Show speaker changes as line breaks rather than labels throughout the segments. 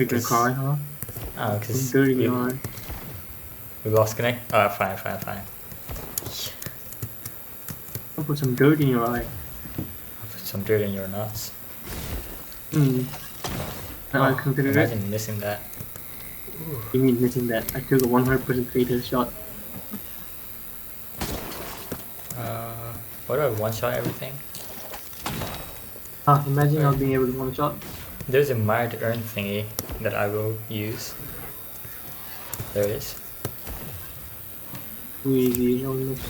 You're gonna cry, huh? Some
Because
dirt in your eye.
we lost connect. Oh, fine.
I'll put some dirt in your eye.
I'll put some dirt in your nuts.
I consider it.
Imagine missing that.
You mean missing that? I took a 100% fatal shot.
What do I one-shot everything?
Imagine not being able to one shot.
There's a mired earn thingy that I will use. There it is.
Too easy, almost.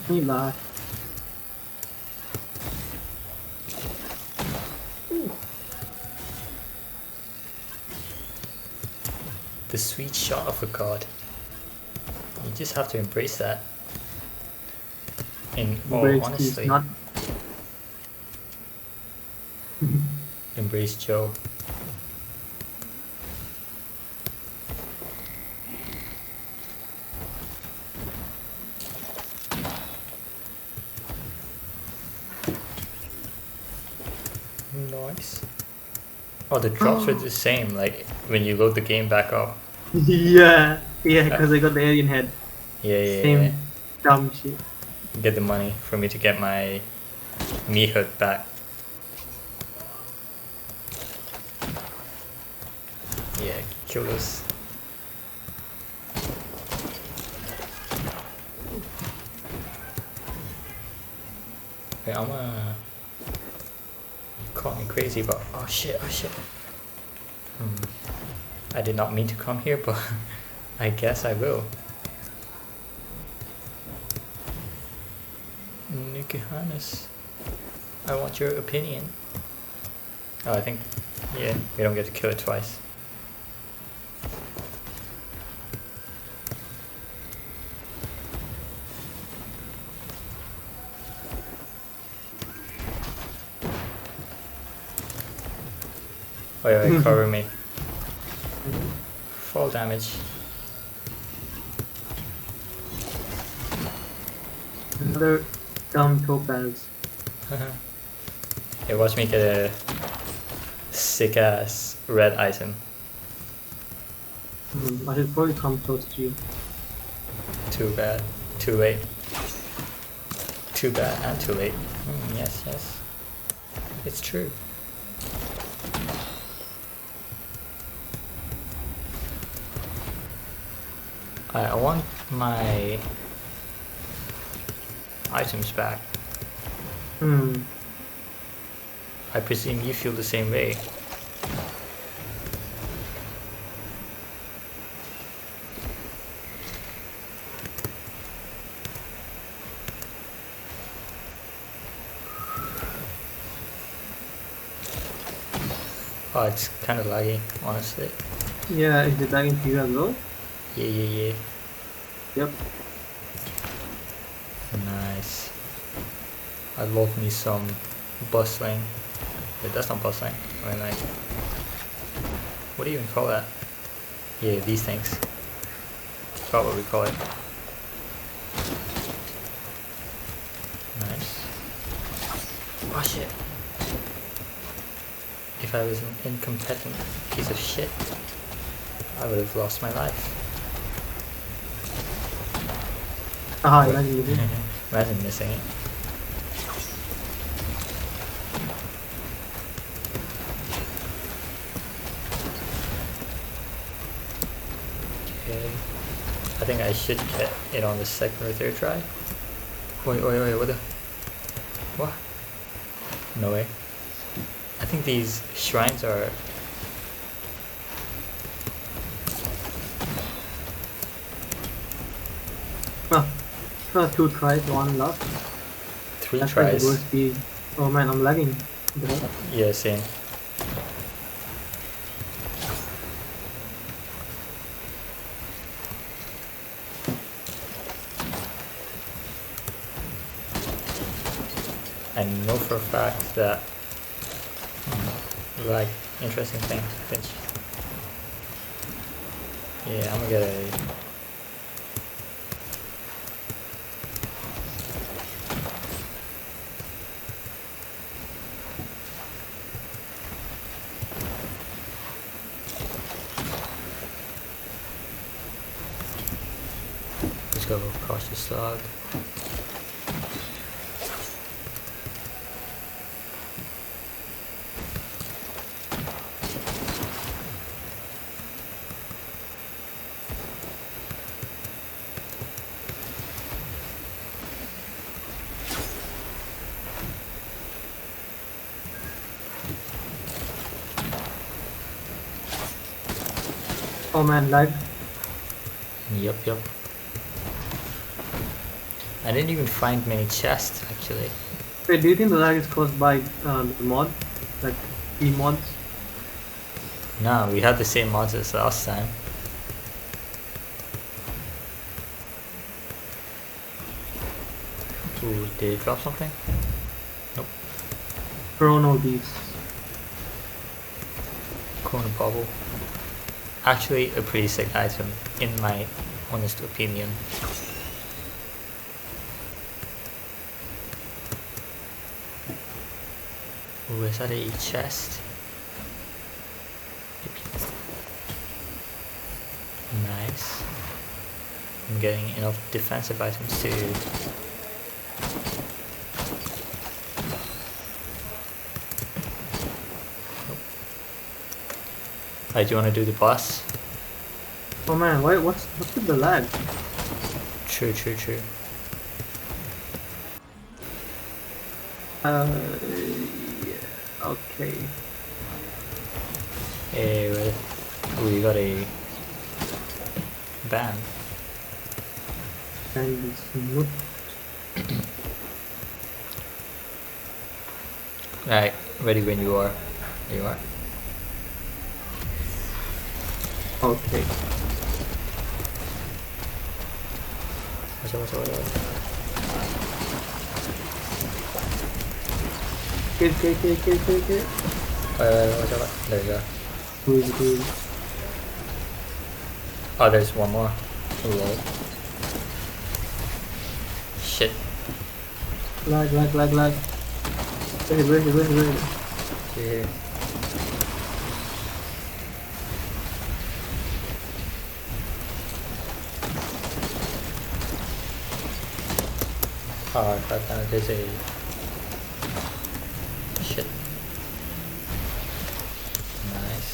Me back.
The sweet shot of a god. You just have to embrace that. Honestly,
Not.
embrace Joe. Nice. Oh, the drops are the same, like when you load the game back up.
Yeah, because I got the alien head.
Yeah.
Same dumb shit.
Get the money for me to get my meathood back. Yeah, kill those. Wait, I'm gonna call me crazy, but oh shit. I did not mean to come here, but I guess I will. Nikki Hannes, I want your opinion. Oh, I think, yeah, we don't get to kill it twice. Wait, cover me. Fall damage.
Another dumb topaz.
Hey, watch me get a sick ass red item.
I should probably come close to you.
Too bad. Too late. Too bad and too late. Yes. It's true. I want my items back. I presume you feel the same way. Oh, it's kind of laggy, honestly.
Yeah, is it lagging to you as well?
Yeah.
Yep.
Nice. I love me some bustling. Wait, that's not bustling. I mean, like, what do you even call that? Yeah, these things. That's what we call it. Nice. Oh shit. If I was an incompetent piece of shit, I would have lost my life.
Imagine missing.
Imagine missing it. Okay. I think I should get it on the second or third try. Wait, what the? What? No way. I think these shrines are...
Two tries, one lost.
3
That's
tries.
like the worst speed. Oh man, I'm lagging.
Yeah, same. I know for a fact that like interesting thing, pinch. Yeah, I'm gonna get a So cautious log.
Oh man, lag.
Yep. I didn't even find many chests actually.
Wait, do you think the lag is caused by the mod? Like, the mods?
No, we had the same mods as last time. Ooh, did it drop something? Nope.
Chrono beast.
Corner bubble. Actually a pretty sick item in my honest opinion. Ooh, is that a chest? Nice. I'm getting enough defensive items to Alright, do you want to do the boss?
Oh man, what's with the lag?
True.
Yeah, okay.
Hey, well, ooh, you got a ban.
And it's not.
Right, ready when you are. There you are.
Okay.
Watch out.
Kill.
Watch out. There you go.
Good.
Oh, there's one more. Oh, lol. Shit.
Lag. Where?
Here. Oh, I thought that there's a... Shit. Nice.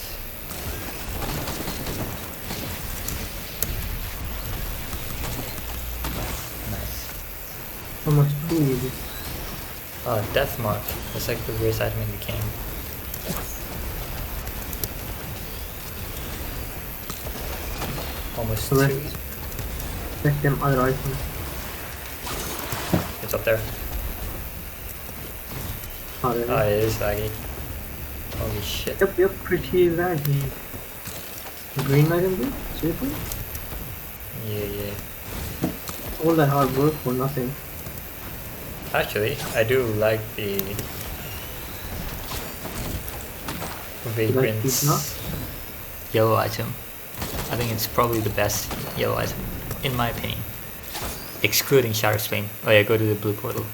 How much food is it?
Death Mark. That's like the rarest item in the game. Almost
So
two.
Check them other items.
It's up there.
Oh, there
Oh, it is laggy. Holy shit.
Yep, pretty laggy. Green item, dude? Seriously?
Yeah.
All that hard work for nothing.
Actually, I do like the Vagrant's
Pizza?
yellow item. I think it's probably the best yellow item, in my opinion. Excluding Shadow Spain. Oh yeah, go to the blue portal.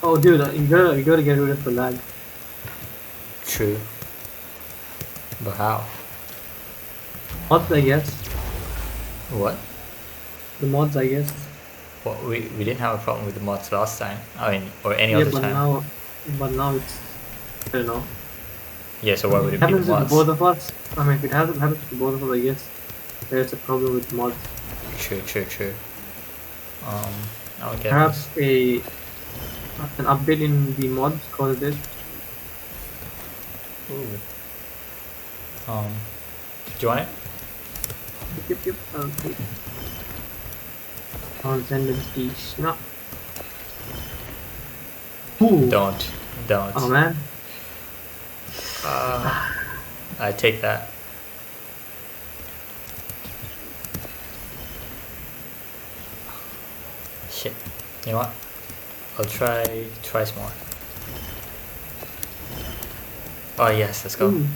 Oh dude, you gotta get rid of the lag.
True. But how?
Mods, I guess.
What?
The mods, I guess.
Well, we didn't have a problem with the mods last time. I mean, or any
Yeah,
other
but
time.
now it's, I don't know.
Yeah, so why would it
If
be
it
the
happens to
mods?
both of us, I mean, if it hasn't happened to both of us, I guess there's a problem with mods.
True. I'll get
Perhaps
this.
an update in the mods caused it.
Ooh. Do you want it?
Yep. Okay. Transcendency snap. Ooh.
Don't.
Oh man.
I take that. Shit. You know what? I'll try twice more. Oh yes, let's go.
Ooh.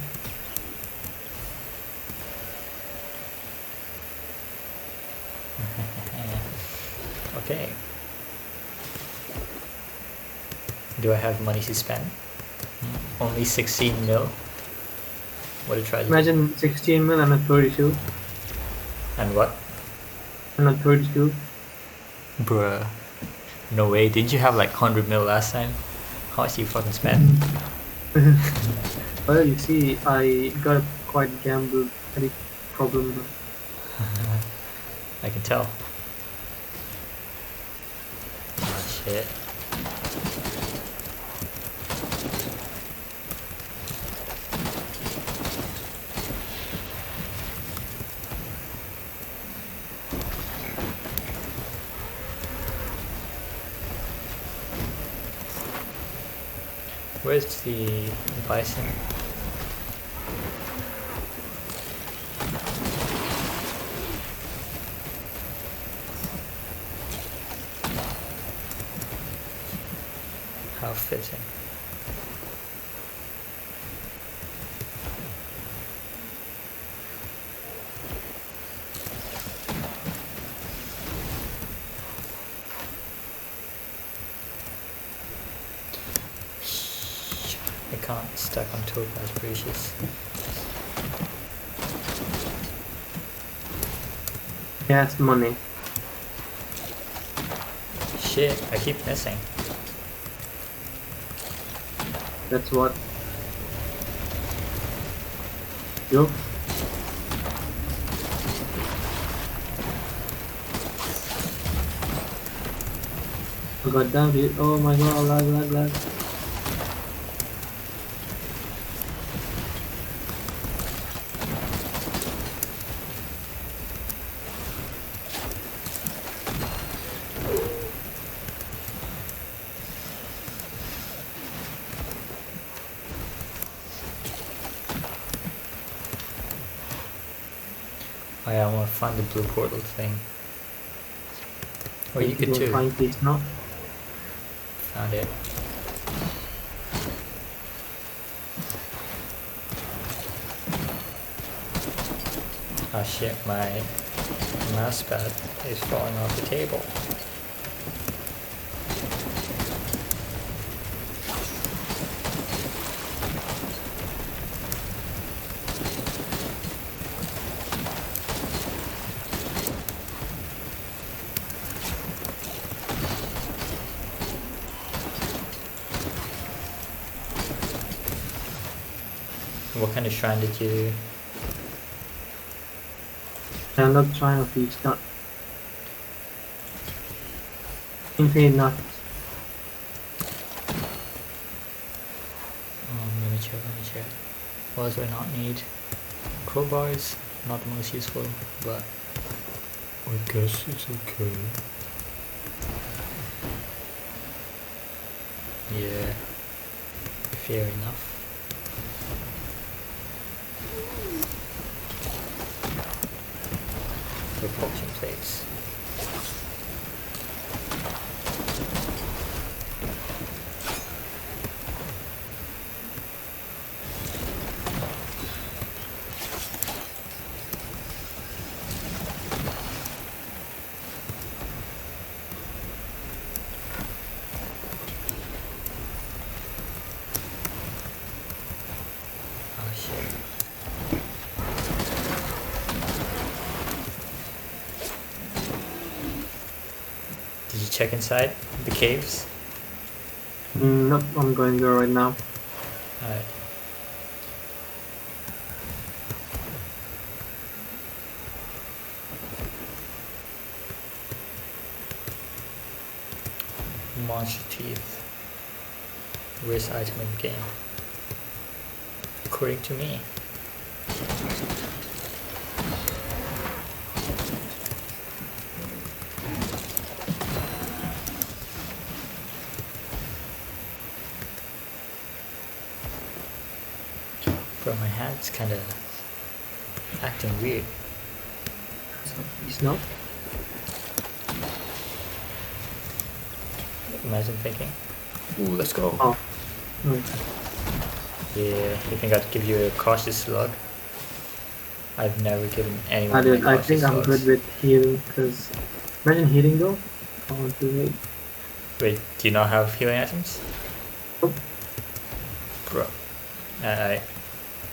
Okay. Do I have money to spend? Only 16 mil. What a tragedy.
Imagine 16 mil and a 32.
And what?
And a 32.
Bruh. No way. Didn't you have like 100 mil last time? How much did you fucking spend?
Well, you see, I got a quite gamble addict problem.
I can tell. Oh shit. Where's the bison? How fitting. I can't stack on topaz breaches.
Gas money.
Shit, I keep missing.
That's what. Yo. Oh god damn it. Oh my god, lag.
Oh yeah, I want to find the blue portal thing. Or you could too.
Find peace now.
Found it. Oh shit, my mouse pad is falling off the table. What kind of shrine did you do?
I'm not trying to feast, not. Infinite nuts.
Let me check. What do I not need? Crowbars, not the most useful, but I guess it's okay. Yeah, fair enough. Propulsion plates. Oh shit. Did you check inside the caves?
Nope, I'm going there right now.
Alright. Monster teeth. Worst item in the game. According to me. Bro, my hand's kinda acting weird.
Peace now.
Imagine thinking, ooh, let's go.
Oh. Right.
Yeah, you think I'd give you a cautious slug? I've never given anyone
I did.
my
I
cautious
think I'm
slugs.
good with healing, because imagine healing though. I want to wait.
Wait, do you not have healing items?
Nope.
Bro,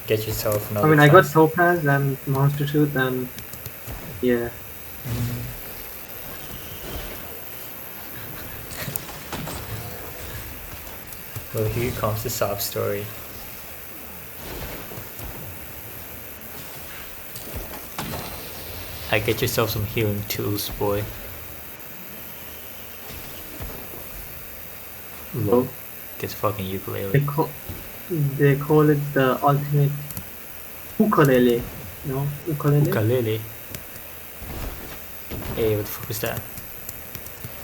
get yourself
I
another
mean, I got
chance.
topaz and monster tooth and yeah.
Well, here comes the sob story. I get yourself some healing tools, boy. Lol.
Oh.
Get fucking ukulele.
They call it the ultimate ukulele. No, ukulele.
Ukulele. Hey, what the fuck was that?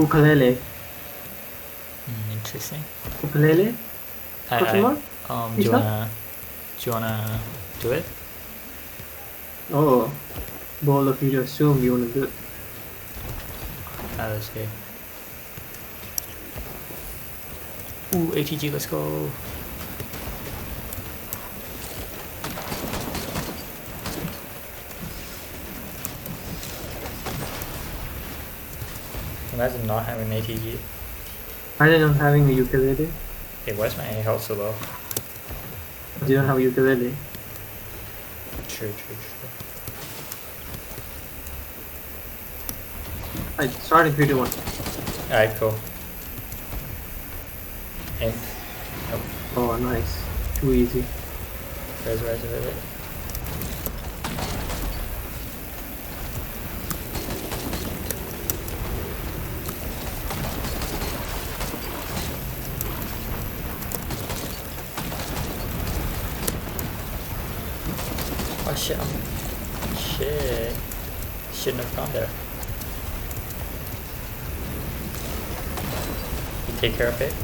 Ukulele.
Interesting.
Ukulele.
Do you wanna do it?
Oh, both of you just assume you wanna do it.
That's good. Ooh, ATG, let's go. Imagine not having an ATG.
Imagine not having a ukulele.
Hey, why's my health so low?
You don't have a ukulele.
True.
I start in 3, 2, 1.
Alright, cool. Aim.
Oh, nice. Too easy.
Res. Oh shit, shit. Shouldn't have gone there. You take care of it.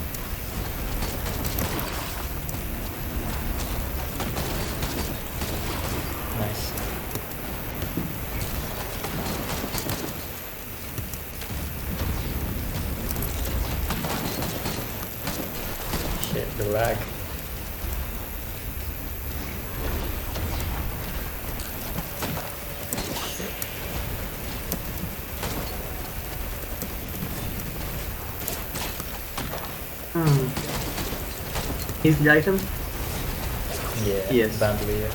Nice. Shit, the lag.
Is the item?
Yeah,
Yes.
bandolier.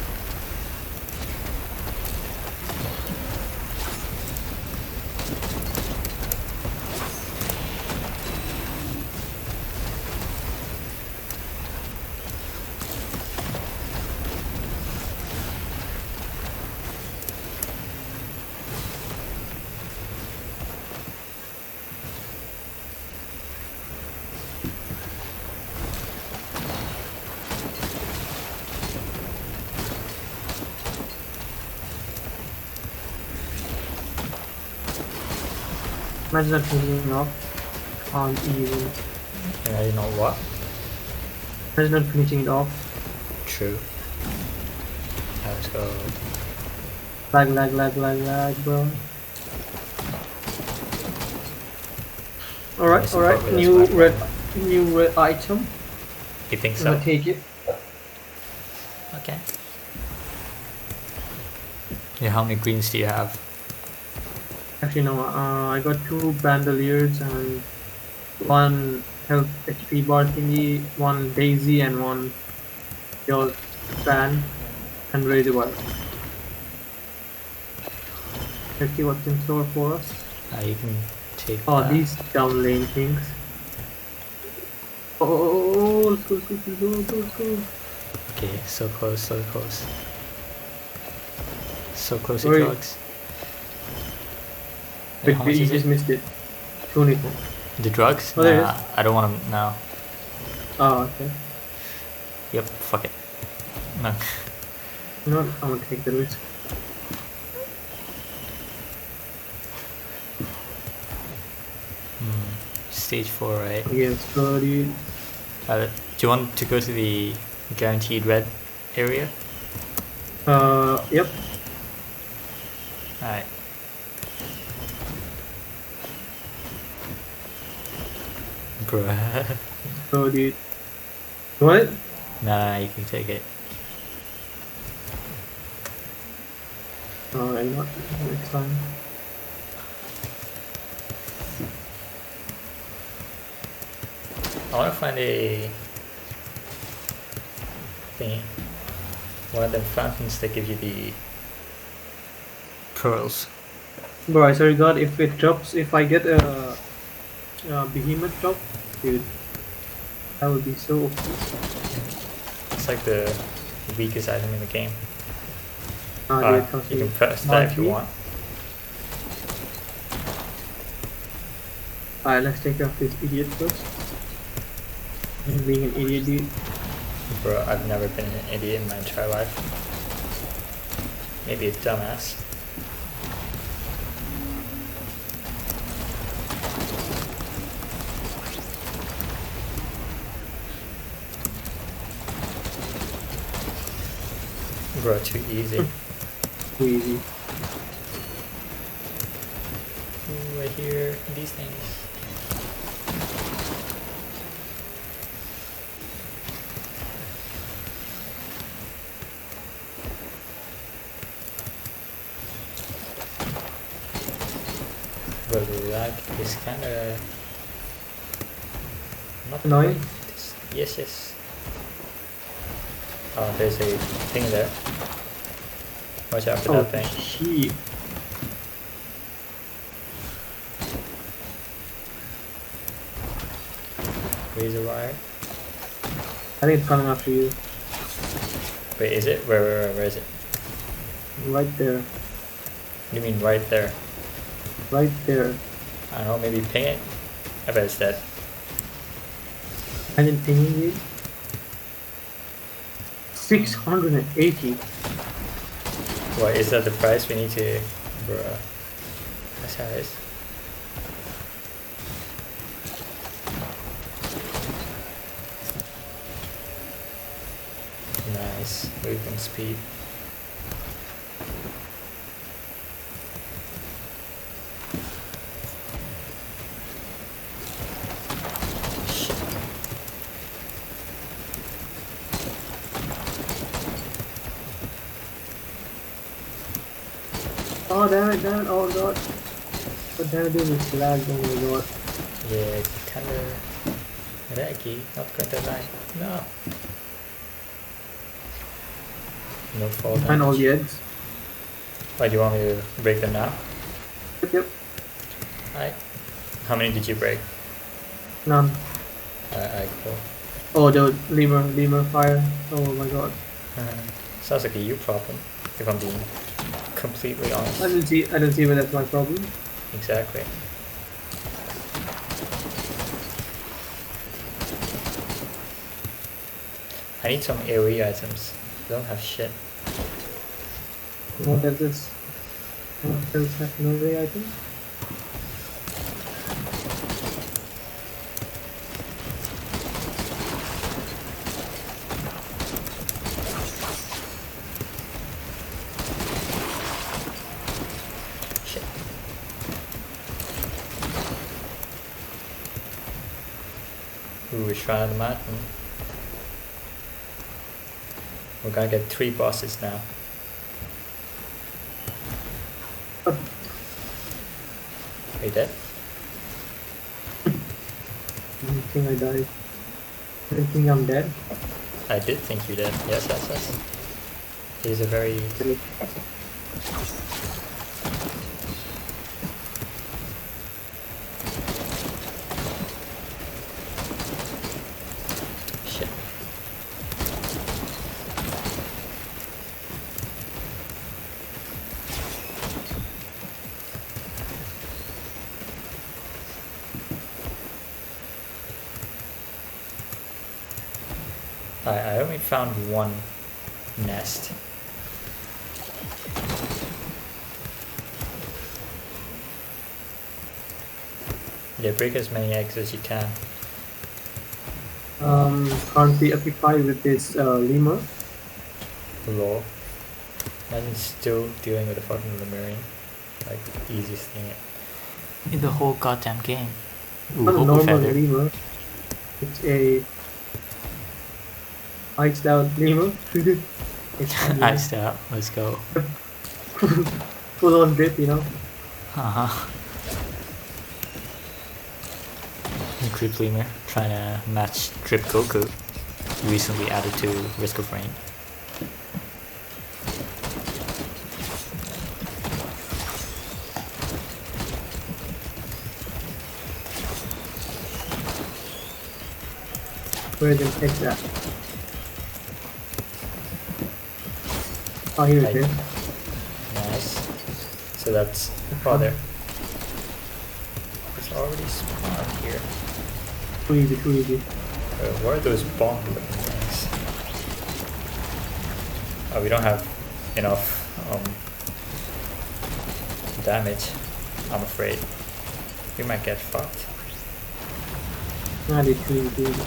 Imagine not finishing off. Can't even.
Yeah, you know what?
Imagine not finishing it off.
True. Let's go.
Lag, bro. Alright.
Probably
New
that's
red item.
You think
I'm
so?
gonna take it.
Okay. Yeah, how many greens do you have?
Actually, no. I got 2 bandoliers and 1 health HP bar thingy, 1 daisy, and 1 your fan and razor wire. Let's see what's in store for us.
You can take
These down lane things. Let's go.
Okay, so close. So close to
Sorry.
drugs. Wait, how much
You
is
just
it?
missed it. 24.
The drugs?
Oh, there it
Nah, I don't want them now.
Oh, okay.
Yep, fuck it. No.
You know what? I'm gonna take the risk.
Stage 4, right?
Yes, buddy.
Do you want to go to the guaranteed red area?
Yep.
Alright. Bruh.
So, dude. What?
Nah, you can take it.
Alright, not next time.
I want to find a thingy. One of them fountains that give you the pearls.
Bro, I swear to God, if I get a behemoth drop, dude, That would be so OP.
It's like the weakest item in the game.
Dude, trust
You
me.
can press that
Not
if you
me.
want.
Alright, let's take care of this idiot first. Him being an idiot, dude.
Bro, I've never been an idiot in my entire life. Maybe a dumbass. Bro, too easy.
Too easy.
Ooh, right here, these things. Bro, the lag is kinda not
Annoying?
great. Yes, yes. Oh, there's a thing there. Watch out for
Oh,
that thing.
shit.
Razor wire.
I think it's coming after you.
Wait, is it? Where is it?
Right there.
What do you mean right there?
Right there.
I don't know, maybe ping it? I bet it's dead.
I didn't ping you. 680.
What, is that the price we need to... Bruh. That's how it is. Nice. Movement speed. Shit.
Oh, damn it, oh god. What damn it, dude, this lag, oh my god.
Yeah, kinda laggy, not gonna lie. No. No fall
Find all the
damage.
eggs.
Why, do you want me to break them now?
Yep.
Alright. How many did you break?
None.
Alright, cool.
Oh, the lemur fire. Oh my god.
Sounds like a you problem, if I'm being completely honest.
I didn't see where that's my problem.
Exactly. I need some AoE items. I don't have shit.
What does this? What does have no way, I think?
Shit. Ooh, Shrine of the Mountain. We're gonna get 3 bosses now. Are you dead?
I don't think I died. I don't think I'm dead.
I did think you did. Yes, yes, yes. It is a very... Shit. I only found one nest. Yeah, break as many eggs as you can.
Currently occupied with this lemur.
Lol. Imagine still dealing with a fucking Lemurian. Like, the easiest thing in the whole goddamn game. Ooh,
Not a
Hobo
normal
Feather.
lemur. It's a iced out lemur.
Iced out, let's go.
Full on drip, you know.
Uh-huh. Creep Lemur, trying to match Drip Goku, recently added to Risk of Rain.
Where then take that? Oh, here it
Like,
is.
nice. So that's oh there. It's already spawned here.
Too easy, too easy.
What are those bomb looking things? Oh, we don't have enough damage, I'm afraid. We might get fucked.
Nah, they too easy, too easy.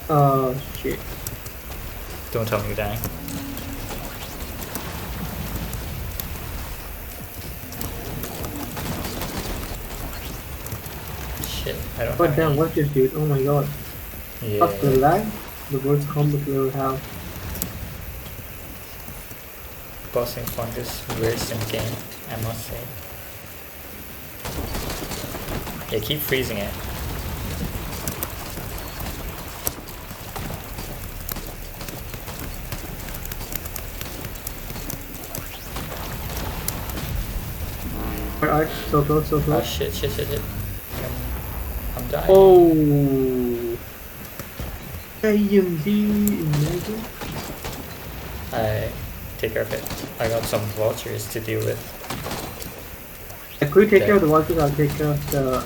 Oh, shit.
Don't tell me you're dying. Shit, I don't
God
have
damn,
any.
what's this dude? Oh my god.
Yeah.
Fuck the lag. The worst combat we ever have.
Bossing fungus, worst in the game, I must say. Yeah, keep freezing it.
Alright, so close, so
Oh
close.
shit. I'm dying.
Oh! AMD, imagine.
I take care of it. I got some vultures to deal with.
Could we take
Okay.
care of the vultures? I'll take care of the...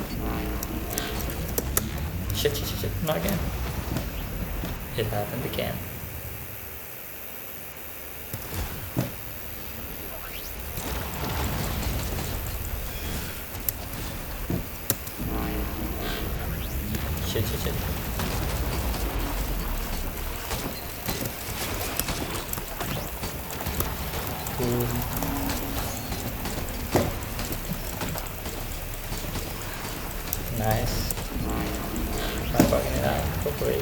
Shit. Not again. It happened again. Shit. Nice. I'm bugging it out, hopefully.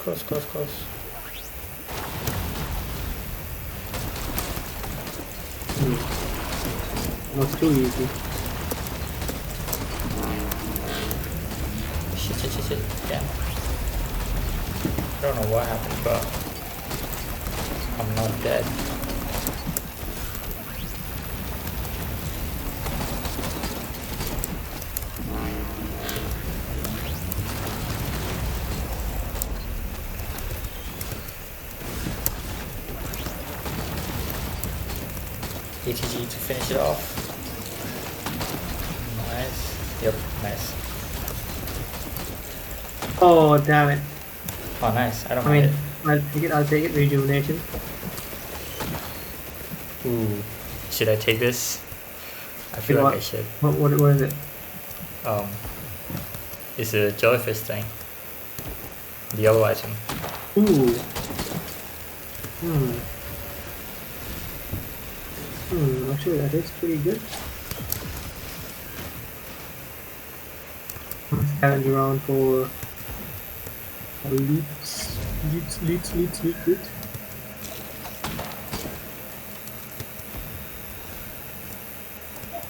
Close.
Was too easy.
Shit. Damn. I don't know what happened, but I'm not dead. ATG to finish it off. Nice. Yep, nice.
Oh, damn it.
Oh, nice. I don't
I
mind
mean, I'll take it, rejuvenation.
it. Ooh. Should I take this? I feel
Wait,
like
what?
I should.
What is it?
It's a jellyfish thing. The yellow item.
Ooh. Actually that is pretty good. Scavenge around for leads.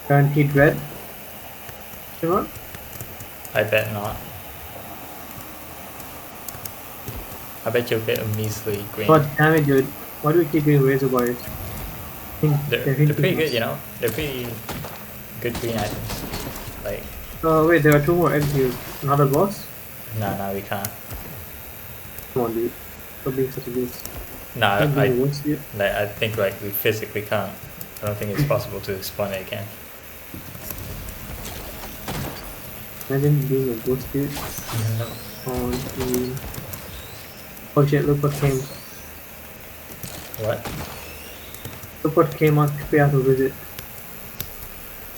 Guaranteed red. Sure.
I bet not. I bet you'll get a measly green.
God damn it, dude. Why do we keep getting razor wires?
They're pretty good, you know? They're pretty good green items. Like,
Oh wait, there are 2 more eggs here. Another boss?
nah, we can't.
Come on, dude. Stop being such a beast.
Nah,
I
I think like we physically can't. I don't think it's possible to spawn it again.
Imagine being a ghost, dude. Oh shit, look what came.
What?
Look what came on to pay us a visit.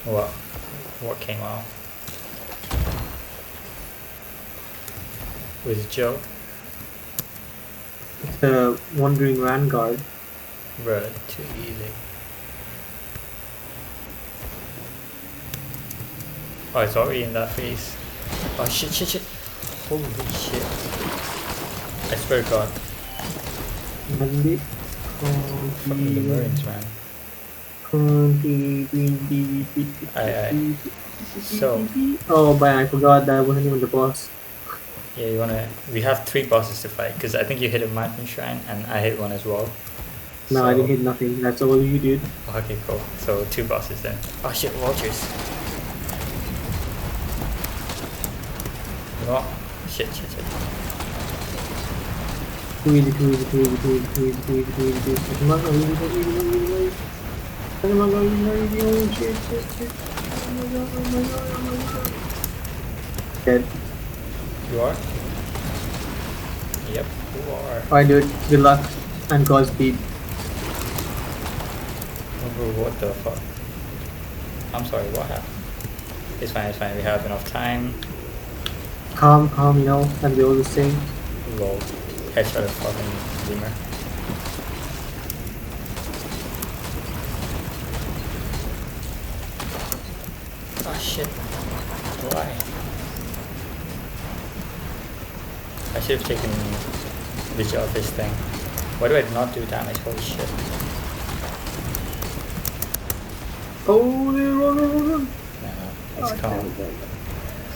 What came out? With Joe?
It's the Wandering Vanguard.
Bro, too easy. Oh, it's already in that phase. Oh shit. Holy shit. I swear to God.
Maybe.
Fucking the Marines, man. So,
Oh, but I forgot that wasn't even the boss.
Yeah, you wanna. We have 3 bosses to fight because I think you hit a mountain shrine and I hit one as well.
No, I didn't hit nothing. That's all you did.
Okay, cool. So 2 bosses then. Oh shit, vultures. Oh, shit.
Too easy, too easy, too easy, too easy, too easy, too easy, too easy, too easy. Come on, easy, easy, easy, easy. Oh my god, easy, easy, oh shit, shit. Oh my god, oh my god, oh my god. Dead.
You are? Yep, you are.
Alright dude, good luck and Godspeed.
Oh, what the fuck? I'm sorry, what happened? It's fine, we have enough time.
Calm, you know, as they always say.
Lol. Headshot a fucking lemur. Oh shit. Why? I should have taken visual of this thing. Why do I not do damage? Holy shit.
Oh, run.
No, it's calm.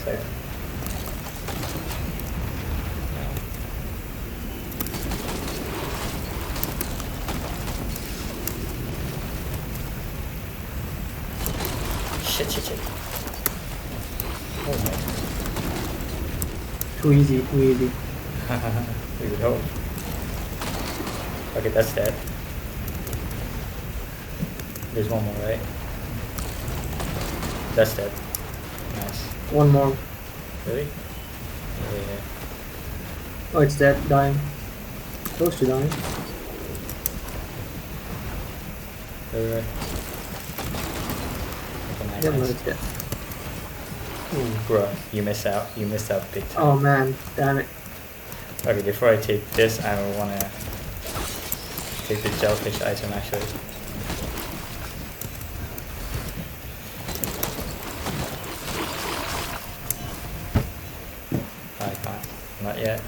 So. Shit. Oh my.
Too easy.
We would hope. Okay, that's dead. There's one more, right? That's dead. Nice.
One more.
Really? Yeah.
Oh, it's dead, dying. Close to dying.
Right. Okay,
Yeah, no,
nice.
it's dead.
Ooh, bro, you missed out. You missed out big time.
Oh man, damn it.
Okay, before I take this, I wanna take the jellyfish item actually. I can't. Not yet.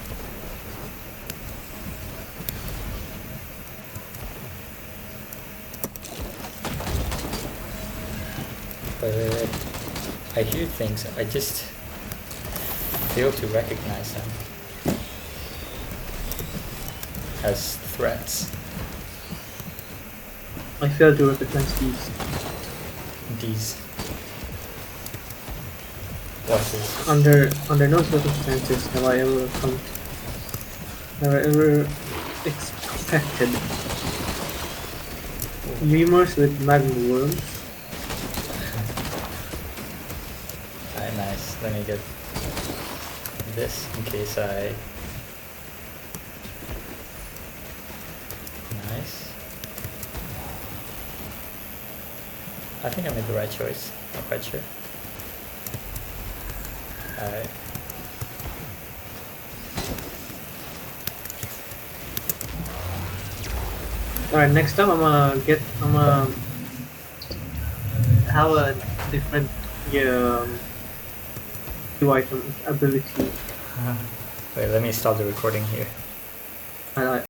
But I hear things, I just fail to recognize them as threats.
I failed to recognize these.
These. What's this?
Under no circumstances have I ever expected lemurs with magma worms.
Alright, nice. Let me get this in case I... Nice. I think I made the right choice. Not quite sure. Alright.
Alright, next time I'm gonna have a different two item ability.
Wait, let me stop the recording here.
And